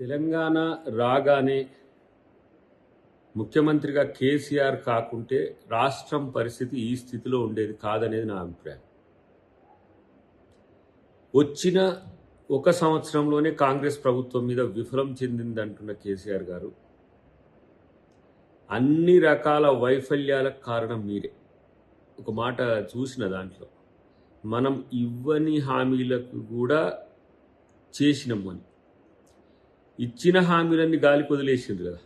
తెలంగాణ రాగానే ముఖ్యమంత్రిగా కేసీఆర్ కాకుంటే రాష్ట్రం పరిస్థితి ఈ స్థితిలో ఉండేది కాదనేది నా అభిప్రాయం. వచ్చిన ఒక సంవత్సరంలోనే కాంగ్రెస్ ప్రభుత్వం మీద విఫలం చెందిందంటున్న కేసీఆర్ గారు అన్ని రకాల వైఫల్యాలకు కారణం మీరే. ఒక మాట చూసిన దాంట్లో మనం ఇవ్వని హామీలకు కూడా చేసినాము అని, ఇచ్చిన హామీలన్నీ గాలికి వదిలేసింది కదా.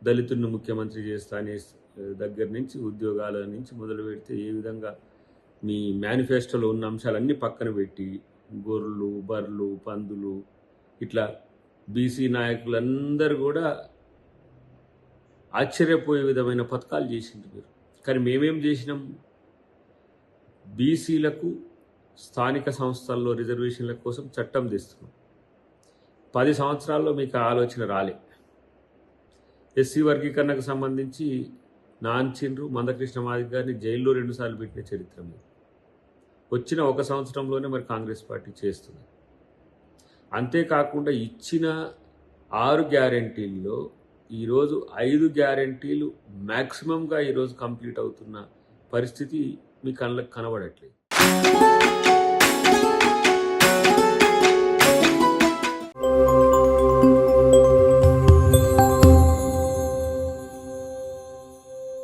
దళితులను ముఖ్యమంత్రి చేస్తానే దగ్గర నుంచి ఉద్యోగాల నుంచి మొదలు పెడితే ఏ విధంగా మీ మేనిఫెస్టోలో ఉన్న అంశాలన్నీ పక్కన పెట్టి గొర్రెలు, బర్రెలు, పందులు ఇట్లా బీసీ నాయకులందరూ కూడా ఆశ్చర్యపోయే విధమైన పథకాలు చేసింది మీరు. కానీ మేమేం చేసినాం? బీసీలకు స్థానిక సంస్థల్లో రిజర్వేషన్ల కోసం చట్టం తెస్తున్నాం. 10 సంవత్సరాల్లో మీకు ఆలోచన రాలే. ఎస్సీ వర్గీకరణకు సంబంధించి నాంచిండ్రు మందకృష్ణ మాదిగ గారిని జైల్లో 2 సార్లు పెట్టిన చరిత్ర మీరు. వచ్చిన ఒక సంవత్సరంలోనే మరి కాంగ్రెస్ పార్టీ చేస్తుంది. అంతేకాకుండా ఇచ్చిన 6 గ్యారంటీల్లో ఈరోజు 5 గ్యారంటీలు మ్యాక్సిమంగా ఈరోజు కంప్లీట్ అవుతున్న పరిస్థితి మీ కళ్ళకు కనబడట్లేదు.